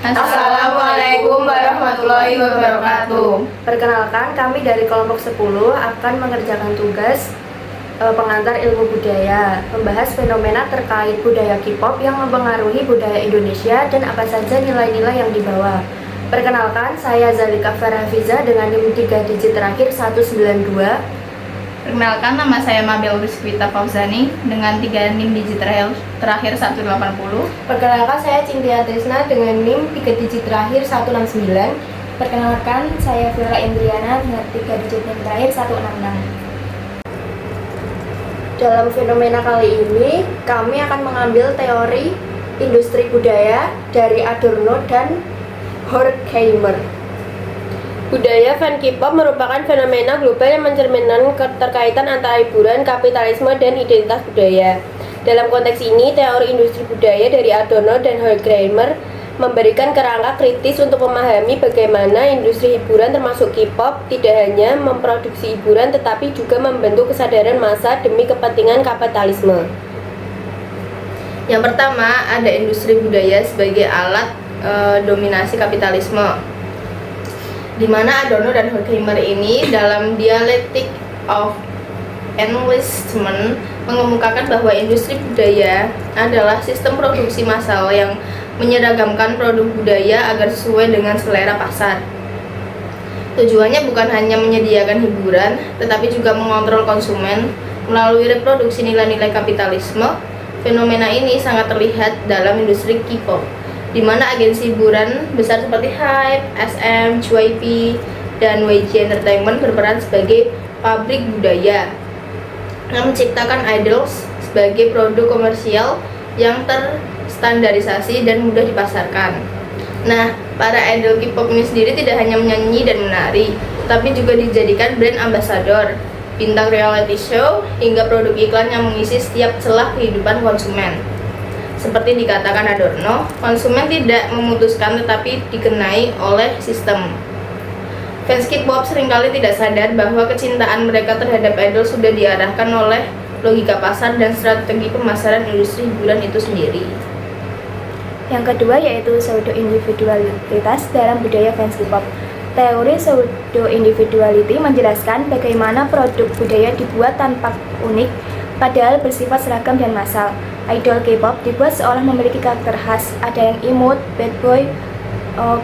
Assalamualaikum warahmatullahi wabarakatuh. Perkenalkan, kami dari kelompok 10 akan mengerjakan tugas pengantar ilmu budaya, membahas fenomena terkait budaya K-pop yang mempengaruhi budaya Indonesia dan apa saja nilai-nilai yang dibawa. Perkenalkan, saya Zalika Farhafiza dengan NIM 3 digit terakhir 192. Perkenalkan, nama saya Mabel Rizkwita Fauzani dengan 3 NIM digit terakhir 180. Perkenalkan, saya Cynthia Trisna dengan NIM 3 digit terakhir 169. Perkenalkan, saya Vira Indriana dengan 3 digit NIM terakhir 166. Dalam fenomena kali ini, kami akan mengambil teori industri budaya dari Adorno dan Horkheimer. Budaya fan K-pop merupakan fenomena global yang mencerminkan keterkaitan antara hiburan, kapitalisme, dan identitas budaya. Dalam konteks ini, teori industri budaya dari Adorno dan Horkheimer memberikan kerangka kritis untuk memahami bagaimana industri hiburan termasuk K-pop tidak hanya memproduksi hiburan tetapi juga membentuk kesadaran massa demi kepentingan kapitalisme. Yang pertama, ada industri budaya sebagai alat dominasi kapitalisme, di mana Adorno dan Horkheimer ini dalam Dialectic of Enlightenment mengemukakan bahwa industri budaya adalah sistem produksi massal yang menyeragamkan produk budaya agar sesuai dengan selera pasar. Tujuannya bukan hanya menyediakan hiburan, tetapi juga mengontrol konsumen melalui reproduksi nilai-nilai kapitalisme. Fenomena ini sangat terlihat dalam industri K-pop, di mana agensi hiburan besar seperti HYBE, SM, JYP, dan YG Entertainment berperan sebagai pabrik budaya yang menciptakan idols sebagai produk komersial yang terstandarisasi dan mudah dipasarkan. Nah, para idol K-pop ini sendiri tidak hanya menyanyi dan menari, tapi juga dijadikan brand ambassador, bintang reality show, hingga produk iklan yang mengisi setiap celah kehidupan konsumen. Seperti dikatakan Adorno, konsumen tidak memutuskan tetapi dikenai oleh sistem. Fans K-pop seringkali tidak sadar bahwa kecintaan mereka terhadap idol sudah diarahkan oleh logika pasar dan strategi pemasaran industri hiburan itu sendiri. Yang kedua yaitu pseudo-individualitas dalam budaya fans K-pop. Teori pseudo-individuality menjelaskan bagaimana produk budaya dibuat tanpa unik, padahal bersifat seragam dan massal. Idol K-pop dibuat seolah memiliki karakter khas, ada yang imut, bad boy,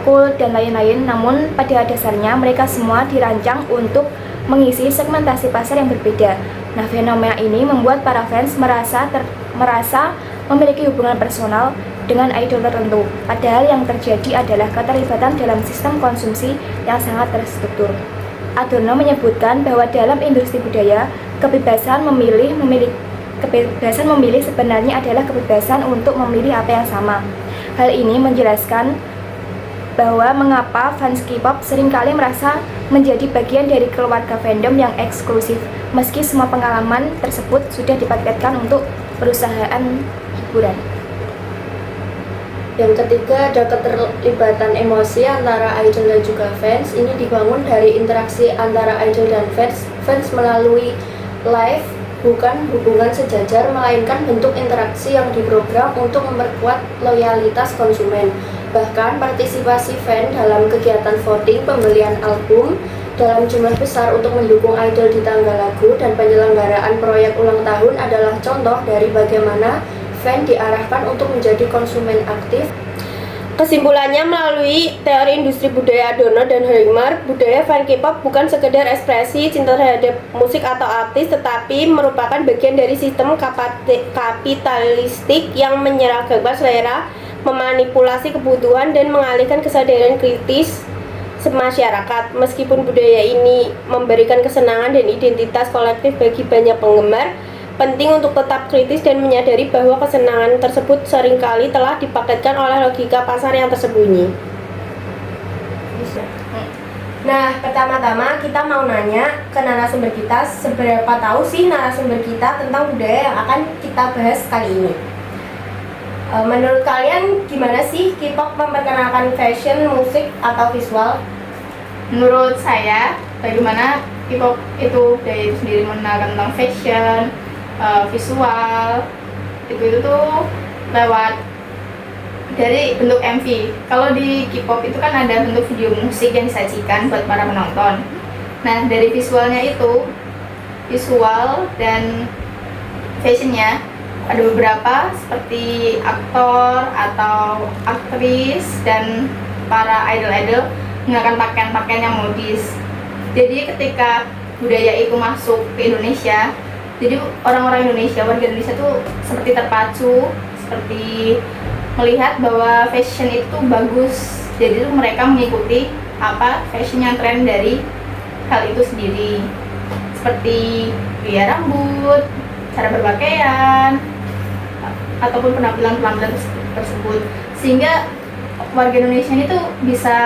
cool, dan lain-lain. Namun pada dasarnya mereka semua dirancang untuk mengisi segmentasi pasar yang berbeda. Nah, fenomena ini membuat para fans merasa memiliki hubungan personal dengan idol tertentu, padahal yang terjadi adalah keterlibatan dalam sistem konsumsi yang sangat terstruktur. Adorno menyebutkan bahwa dalam industri budaya, kebebasan memilih sebenarnya adalah kebebasan untuk memilih apa yang sama. Hal ini menjelaskan bahwa mengapa fans K-pop seringkali merasa menjadi bagian dari keluarga fandom yang eksklusif, meski semua pengalaman tersebut sudah dipaketkan untuk perusahaan hiburan. Yang ketiga, ada keterlibatan emosi antara idol dan juga fans. Ini dibangun dari interaksi antara idol dan fans. Fans melalui live bukan hubungan sejajar, melainkan bentuk interaksi yang diprogram untuk memperkuat loyalitas konsumen. Bahkan partisipasi fan dalam kegiatan voting pembelian album dalam jumlah besar untuk mendukung idol di tanggal lagu dan penyelenggaraan proyek ulang tahun adalah contoh dari bagaimana fan diarahkan untuk menjadi konsumen aktif. Kesimpulannya, melalui teori industri budaya Adorno dan Horkheimer, budaya fan K-pop bukan sekedar ekspresi cinta terhadap musik atau artis, tetapi merupakan bagian dari sistem kapitalistik yang menyeragamkan selera, memanipulasi kebutuhan, dan mengalihkan kesadaran kritis masyarakat. Meskipun budaya ini memberikan kesenangan dan identitas kolektif bagi banyak penggemar, penting untuk tetap kritis dan menyadari bahwa kesenangan tersebut seringkali telah dipaketkan oleh logika pasar yang tersembunyi. Nah, pertama-tama kita mau nanya ke narasumber kita, seberapa tahu sih narasumber kita tentang budaya yang akan kita bahas kali ini? Menurut kalian gimana sih K-pop memperkenalkan fashion, musik, atau visual? Menurut saya, bagaimana K-pop itu budaya itu sendiri mengenalkan tentang fashion, visual, itu tuh lewat dari bentuk MV. Kalau di K-pop itu kan ada bentuk video musik yang disajikan buat para penonton. Nah, dari visualnya itu, visual dan fashionnya ada beberapa seperti aktor atau aktris dan para idol-idol menggunakan pakaian-pakaian yang modis. Jadi ketika budaya itu masuk ke Indonesia, jadi orang-orang Indonesia, warga Indonesia tuh seperti terpacu, seperti melihat bahwa fashion itu bagus. Jadi tuh mereka mengikuti apa fashion yang tren dari hal itu sendiri, seperti gaya rambut, cara berpakaian, ataupun penampilan tersebut, sehingga warga Indonesia ini tuh bisa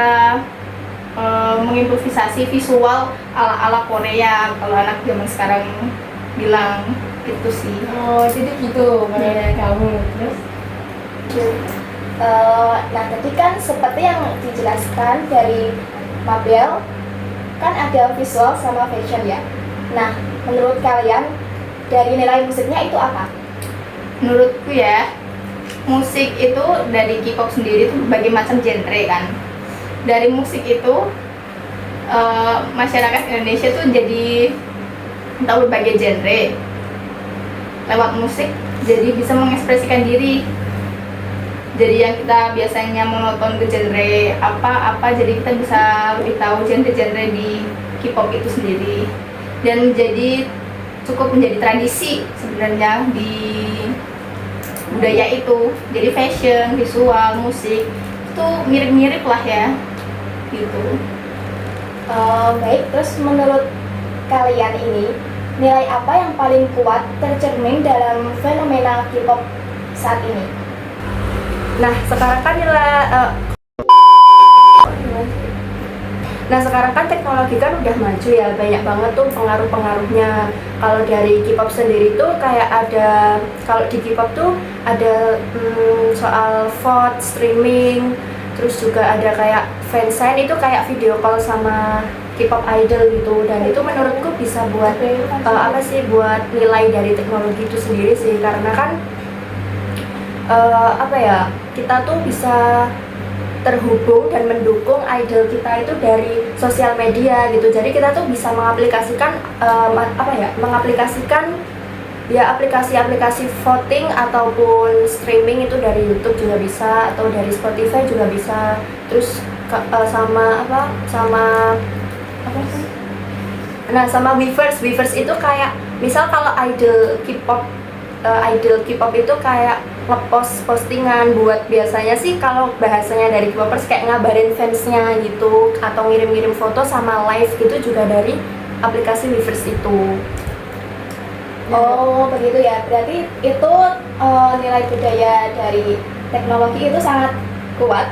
mengimprovisasi visual ala Korea, kalau anak zaman sekarang bilang gitu sih. Oh, jadi gitu menurut kamu. Terus? Nah, tadi kan seperti yang dijelaskan dari Mabel, kan ada visual sama fashion ya. Nah, menurut kalian dari nilai musiknya itu apa? Menurutku ya, musik itu dari K-pop sendiri itu berbagai macam genre kan. Dari musik itu masyarakat Indonesia tuh jadi tahu berbagai genre. Lewat musik jadi bisa mengekspresikan diri. Jadi yang kita biasanya monoton ke genre apa, jadi kita bisa lebih tahu genre-genre di K-pop itu sendiri. Dan jadi cukup menjadi tradisi sebenarnya di budaya itu. Jadi fashion, visual, musik itu mirip-mirip lah ya gitu. Baik, terus menurut kalian ini nilai apa yang paling kuat tercermin dalam fenomena K-pop saat ini? Nah, sekarang kan sekarang kan teknologi kan udah maju ya, banyak banget tuh pengaruh-pengaruhnya. Kalau dari K-pop sendiri tuh kayak ada, kalau di K-pop tuh ada soal VOD, streaming, terus juga ada kayak fansign, itu kayak video call sama K-pop idol gitu. Dan itu menurutku bisa buat buat nilai dari teknologi itu sendiri sih, karena kan kita tuh bisa terhubung dan mendukung idol kita itu dari sosial media gitu. Jadi kita tuh bisa mengaplikasikan aplikasi-aplikasi voting ataupun streaming itu dari YouTube juga bisa, atau dari Spotify juga bisa. Terus sama Weverse itu kayak misal kalau idol K-pop itu kayak ngepost postingan buat, biasanya sih kalau bahasanya dari K-popers kayak ngabarin fansnya gitu, atau ngirim-ngirim foto sama live gitu juga dari aplikasi Weverse itu. Oh, begitu ya. Berarti itu nilai budaya dari teknologi itu sangat kuat.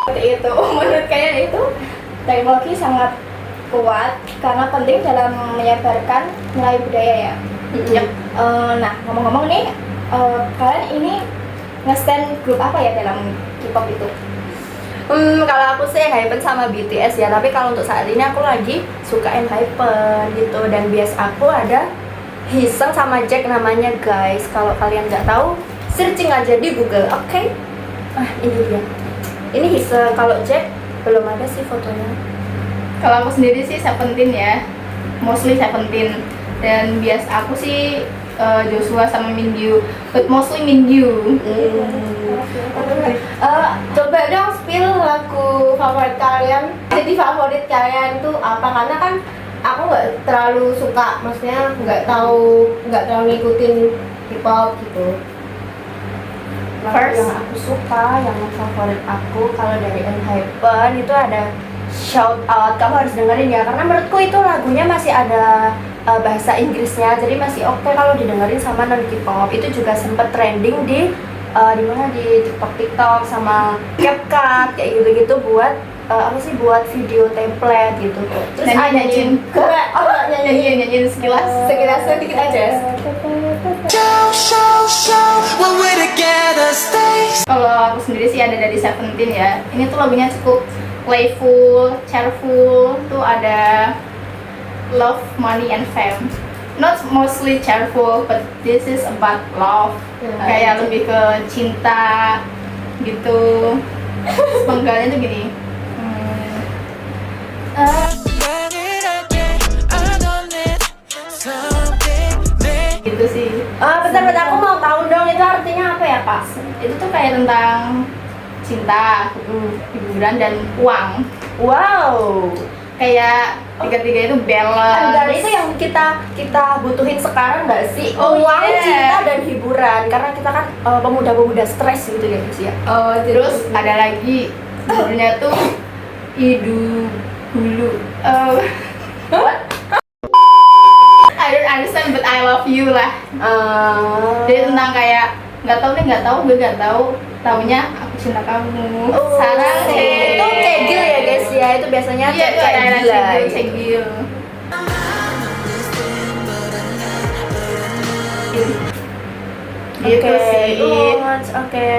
Seperti itu. Menurut kalian itu teknologi sangat kuat karena penting dalam menyebarkan nilai budaya ya. Nah, ngomong-ngomong nih, kalian ini nge-stand grup apa ya dalam K-pop itu? Kalau aku sih Hypen sama BTS ya, tapi kalau untuk saat ini aku lagi suka Hypen gitu. Dan bias aku ada Hiseng sama Jack namanya guys. Kalau kalian nggak tahu, searching aja di Google, oke? Ini dia. Ini Hiseng, kalau Jack belum ada sih fotonya. Kalau aku sendiri sih Seventeen ya, mostly Seventeen. Dan bias aku sih Joshua sama Mingyu, but mostly Mingyu. Coba dong spill lagu favorit kalian. Jadi favorit kalian tuh apa? Karena kan aku nggak terlalu suka, maksudnya nggak terlalu ngikutin K-pop gitu. First, yang aku suka, yang favorit aku kalau dari Hypen itu ada Shout Out. Kamu harus dengerin ya, karena menurutku itu lagunya masih ada bahasa Inggrisnya, jadi masih oke kalau didengerin sama non K-pop. Itu juga sempet trending di TikTok sama CapCut kayak gitu-gitu buat buat video template gitu. Terus ada juga nyanyiin sekilas sedikit aja. Kalau aku sendiri sih ada dari Seventeen ya. Ini tuh lagunya cukup playful, cheerful. Tuh ada Love, Money and Fame. not mostly cheerful, but this is about love. Kayak lebih ke cinta gitu. Penggalnya tuh gini. Gitu sih. Bentar-bentar aku mau tahu dong itu artinya apa ya Kak? Itu tuh kayak tentang cinta, hiburan dan uang. Wow. Kayak tiga-tiga itu balance. Dan itu yang kita butuhin sekarang nggak sih? Oh, Uang, iya. cinta dan hiburan. Karena kita kan pemuda-pemuda stres gitu ya guys ya. Terus ada lagi judulnya tuh hidup dulu. What? I don't understand but I love you lah. Jadi tentang kayak nggak tahu gue nggak tahu, taunya aku cinta kamu. Sarang deh. Itu cegil ya guys ya. Itu biasanya Iya, itu cewek ada gila. cegil. Gitu sih. Oke.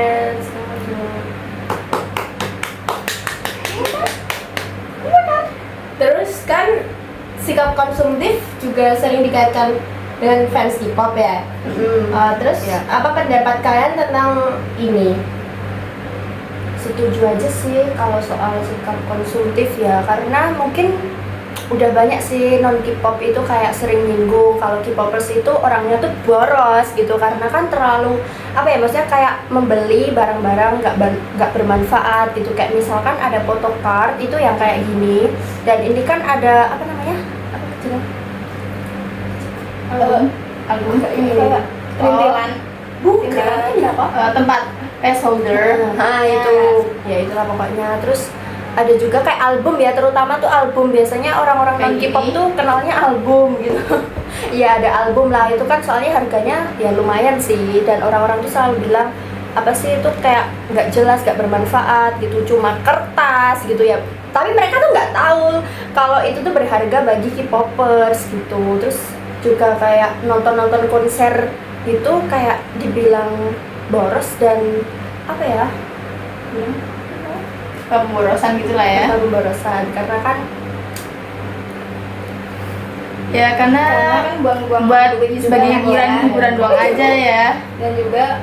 Terus kan sikap konsumtif juga sering dikaitkan dengan fans K-pop ya. Terus apa pendapat kalian tentang ini? Setuju aja sih kalau soal sikap konsumtif ya, karena mungkin udah banyak sih non K-pop itu kayak sering nyinggung kalau K-popers itu orangnya tuh boros gitu, karena kan terlalu apa ya, maksudnya kayak membeli barang-barang nggak bermanfaat gitu. Kayak misalkan ada photocard itu yang kayak gini, dan ini kan ada apa namanya, apa kecil Album ini kayak perintilan. bukan ini apa, Tempat placeholder. nah itu ya itulah pokoknya. Terus ada juga kayak album ya, terutama tuh album, biasanya orang-orang non Kayak K-pop gini. tuh kenalnya album gitu. Iya ada album lah, itu kan soalnya harganya ya lumayan sih, dan orang-orang tuh selalu bilang apa sih itu kayak nggak jelas, nggak bermanfaat gitu, cuma kertas gitu ya. Tapi mereka tuh nggak tahu kalau itu tuh berharga bagi K-popers gitu. Terus juga kayak nonton konser itu kayak dibilang boros dan apa ya, Pemborosan gitu lah ya. pemborosan, karena kan Ya karena kan buang-buang buat duit juga sebagai ya. hiburan doang aja ya. Dan juga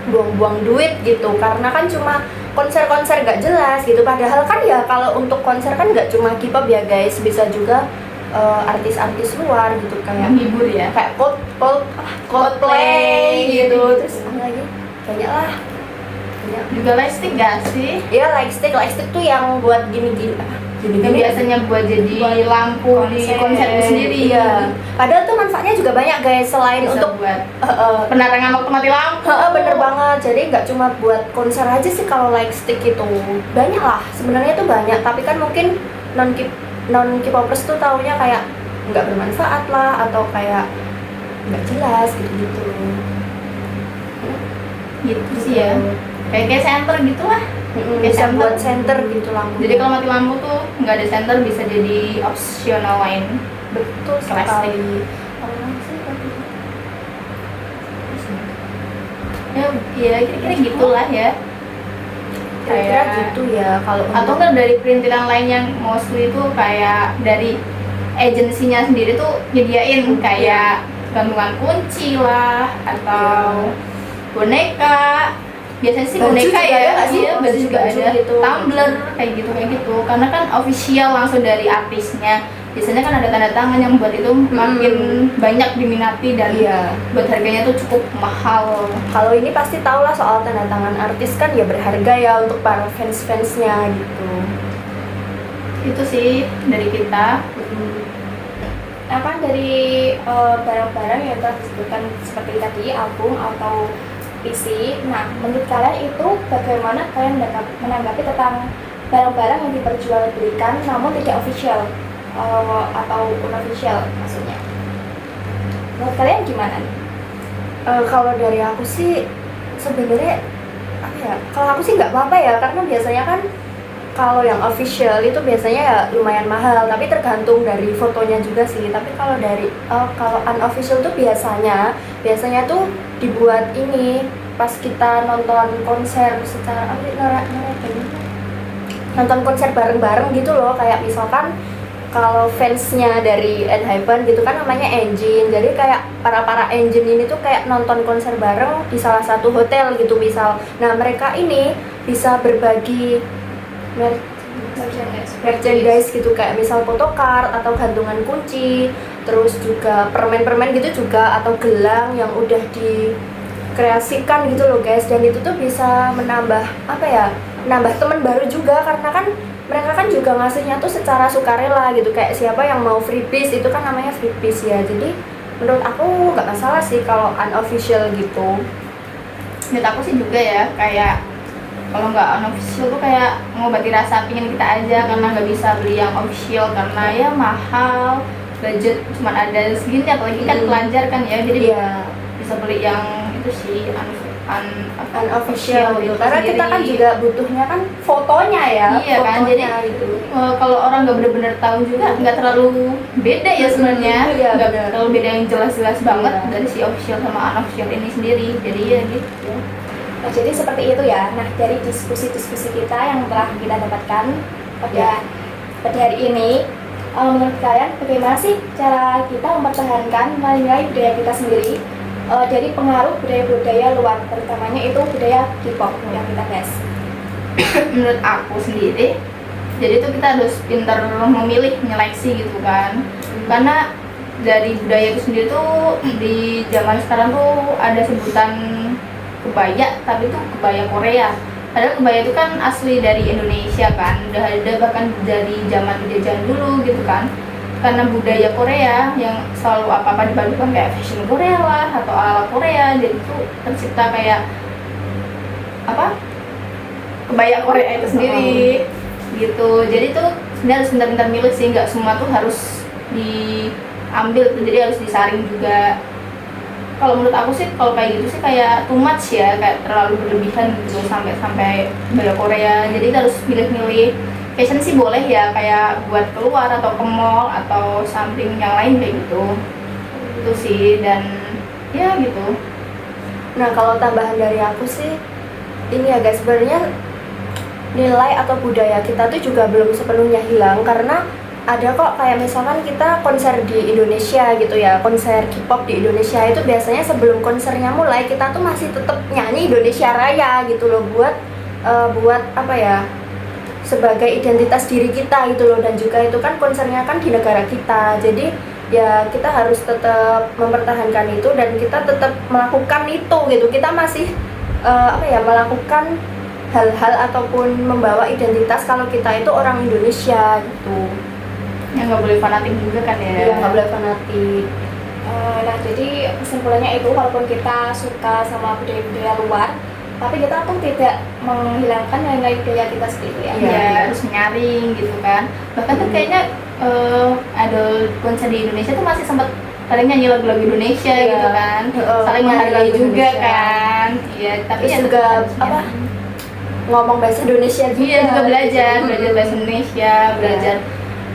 buang-buang duit gitu, karena kan cuma konser-konser gak jelas gitu. Padahal kan ya kalau untuk konser kan gak cuma K-pop ya guys, bisa juga artis-artis luar gitu, kayak Menghibur ya. kayak Coldplay gitu. Terus apa lagi, banyak lah, banyak. Juga lightstick gak sih? Ya lightstick tuh yang buat gini-gini apa, Yang gini-gini biasanya buat jadi lampu di konser itu sendiri. Iya. Padahal tuh manfaatnya juga banyak guys, selain Bisa untuk buat penerangan waktu mati lampu. bener banget. Jadi nggak cuma buat konser aja sih kalau lightstick itu, banyak lah sebenarnya tuh banyak. Tapi kan mungkin non K-popers tuh taunya kayak nggak bermanfaat lah, atau kayak nggak jelas gitu. Gitu sih ya. Kayak center gitu lah. Kayak Bisa center. buat center gitu lampu. Jadi kalau mati lampu tuh nggak ada center, bisa jadi optional lain. betul Plastik. sekali. Ya kira-kira gitulah ya. Kira-kira gitu ya kalau Atau untuk- kan dari perintilan lain yang mostly itu kayak dari agensinya sendiri tuh nyediain kayak gantungan kunci lah atau boneka. Biasanya sih Baju boneka juga ya, ada nggak sih? iya, baju juga Baju ada, gitu. tumbler kayak gitu. Karena kan official langsung dari artisnya. Biasanya kan ada tanda tangan yang buat itu makin banyak diminati dan Iya. buat harganya tuh cukup mahal. Kalau ini pasti tau lah soal tanda tangan artis, kan ya berharga ya untuk para fans-fansnya gitu. Itu sih dari kita. Nah kan dari barang-barang yang telah disebutkan seperti tadi album atau PC. Nah menurut kalian itu bagaimana kalian menanggapi tentang barang-barang yang diperjualbelikan namun tidak official atau unofficial maksudnya? Menurut kalian gimana nih? Kalau dari aku sih sebenarnya apa ya? Kalau aku sih nggak apa-apa ya, karena biasanya kan kalau yang official itu biasanya ya lumayan mahal, tapi tergantung dari fotonya juga sih. Tapi kalau dari kalau unofficial tuh biasanya tuh dibuat ini pas kita nonton konser secara nonton konser bareng-bareng gitu loh. Kayak misalkan kalau fansnya dari ENHYPEN gitu kan namanya Engine, jadi kayak para Engine ini tuh kayak nonton konser bareng di salah satu hotel gitu misal. Nah mereka ini bisa berbagi merchandise gitu, kayak misal photocard atau gantungan kunci, terus juga permen-permen gitu juga, atau gelang yang udah dikreasikan gitu loh guys. Dan itu tuh bisa menambah menambah teman baru juga, karena kan mereka kan juga ngasihnya tuh secara sukarela gitu, kayak siapa yang mau freebies itu kan namanya freebies ya. Jadi menurut aku nggak masalah sih kalau unofficial gitu. Menurut aku sih juga ya, kayak kalau nggak unofficial tuh kayak ngobati rasa pingin kita aja, karena nggak bisa beli yang official karena ya mahal, budget cuma ada segini, apalagi kan pelajar kan ya, jadi bisa beli yang itu sih unofficial gitu, karena kita kan juga butuhnya kan fotonya ya. Iya kan, jadi gitu. Kalau orang nggak benar-benar tahu juga nggak terlalu beda ya sebenarnya, nggak terlalu beda yang jelas-jelas banget dari si official sama unofficial ini sendiri, jadi ya gitu. Nah, jadi seperti itu ya. Nah, dari diskusi-diskusi kita yang telah kita dapatkan pada hari ini, menurut kalian bagaimana sih cara kita mempertahankan nilai-nilai budaya kita sendiri dari pengaruh budaya-budaya luar, terutamanya itu budaya K-pop yang kita bahas? Menurut aku sendiri, jadi itu kita harus pintar memilih, nyeleksi gitu kan, karena dari budaya itu sendiri tuh di zaman sekarang tuh ada sebutan kebaya, tapi itu kebaya Korea. Padahal kebaya itu kan asli dari Indonesia kan, udah ada bahkan dari zaman penjajahan dulu gitu kan. Karena budaya Korea yang selalu apa-apa dipadukan kayak fashion Korea lah atau ala Korea, jadi itu tercipta kayak kebaya Korea itu sendiri gitu. Jadi itu sebenarnya harus pintar-pintar milih sih, nggak semua tuh harus diambil, jadi harus disaring juga. Kalau menurut aku sih kalau kayak gitu sih kayak too much ya, kayak terlalu berlebihan gitu sampai kebaya Korea. Jadi kita harus milih-milih. Fashion sih boleh ya, kayak buat keluar atau ke mall atau something yang lain kayak gitu. Itu sih, dan ya gitu. Nah kalau tambahan dari aku sih ini ya guys, sebenarnya nilai atau budaya kita tuh juga belum sepenuhnya hilang, karena ada kok kayak misalkan kita konser di Indonesia gitu ya, konser K-pop di Indonesia itu biasanya sebelum konsernya mulai kita tuh masih tetap nyanyi Indonesia Raya gitu loh, buat sebagai identitas diri kita gitu loh. Dan juga itu kan konsernya kan di negara kita, jadi ya kita harus tetap mempertahankan itu dan kita tetap melakukan itu gitu. Kita masih melakukan hal-hal ataupun membawa identitas kalau kita itu orang Indonesia gitu. Ya nggak boleh fanatik juga kan ya. Iya, nggak boleh fanatik. Nah, jadi kesimpulannya itu, walaupun kita suka sama budaya-budaya luar, tapi kita tuh tidak menghilangkan nilai budaya kita sendiri ya. Iya, harus nyaring gitu kan. Bahkan tuh kayaknya idol konser di Indonesia tuh masih sempat saling nyanyi lagu-lagu Indonesia gitu kan. Saling menghargai juga Indonesia kan. Iya, tapi terus ya juga ngomong bahasa Indonesia juga. Iya, juga belajar bahasa Indonesia, belajar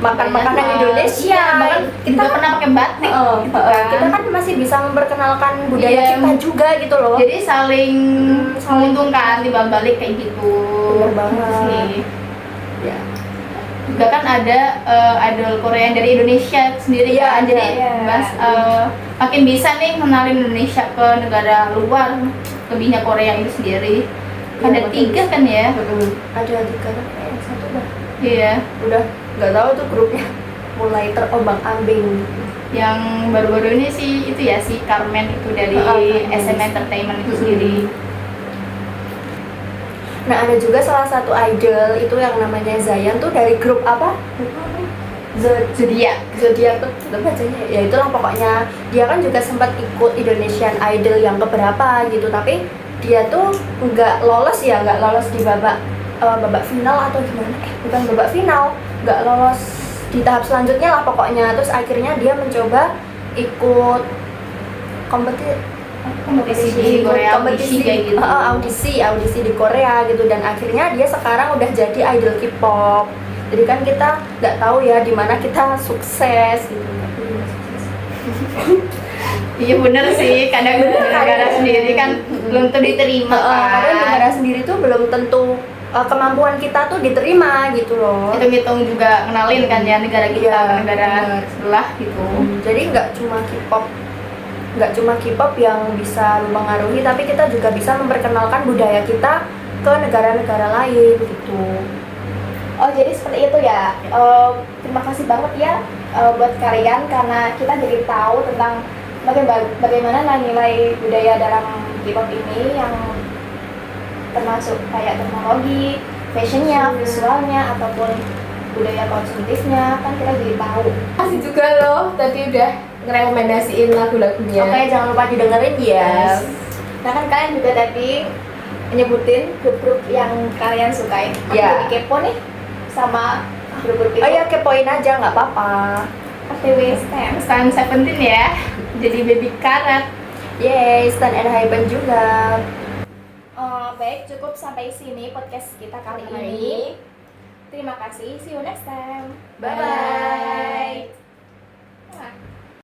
makan makanan Indonesia. Bahkan kita pernah pakai batik gitu kan. Kita kan masih bisa memperkenalkan budaya kita juga gitu loh. Jadi saling menguntungkan timbal balik kayak gitu. Bener banget sih. Ya. Juga kan ada idol Korea yang dari Indonesia sendiri kan. Jadi makin bisa nih kenalin Indonesia ke negara luar, lebihnya Korea itu sendiri. Ada 3 kan ya? Ada 3 kan? Satu dah. Iya. Udah nggak tahu tuh grupnya mulai terombang-ambing. Yang baru-baru ini sih itu ya, si Carmen itu dari SM Entertainment itu sendiri. Nah ada juga salah satu idol itu yang namanya Zayan tuh dari grup apa? Zodiac tuh bacanya ya, itulah pokoknya. Dia kan juga sempat ikut Indonesian Idol yang keberapa gitu, tapi dia tuh nggak lolos di babak final atau gimana? Bukan babak final, nggak lolos di tahap selanjutnya lah pokoknya. Terus akhirnya dia mencoba ikut kompetisi di Korea, audisi kayak gitu. Audisi di Korea gitu, dan akhirnya dia sekarang udah jadi idol K-pop. Jadi kan kita nggak tahu ya di mana kita sukses gitu. Iya bener sih, kadang negara sendiri kan belum tentu diterima kan. Kadang negara sendiri tuh belum tentu kemampuan kita tuh diterima gitu loh. Hitung-hitung juga kenalin kan ya negara kita Iya, ke negara bener. sebelah gitu. Jadi nggak cuma K-pop yang bisa mempengaruhi, tapi kita juga bisa memperkenalkan budaya kita ke negara-negara lain gitu. Oh jadi seperti itu ya. Terima kasih banget ya buat kalian karena kita jadi tahu tentang bagaimana nilai budaya dalam K-pop ini yang termasuk kayak teknologi, fashionnya, visualnya ataupun budaya konsumtifnya kan kita jadi tahu. Kasih juga loh tadi udah ngerekomendasiin lagu-lagunya. Oke, jangan lupa didengerin ya. Nah kan kalian juga tadi nyebutin grup-grup yang kalian sukai. Aku Ya. jadi kepo nih sama grup-grup itu. Oh ya, kepoin aja nggak apa-apa. OTW STEM. Stan 17 ya. Jadi baby karat. Yeay, Stan and Hypen juga. Baik, cukup sampai sini podcast kita kali ini. Terima kasih, see you next time. Bye-bye. Bye.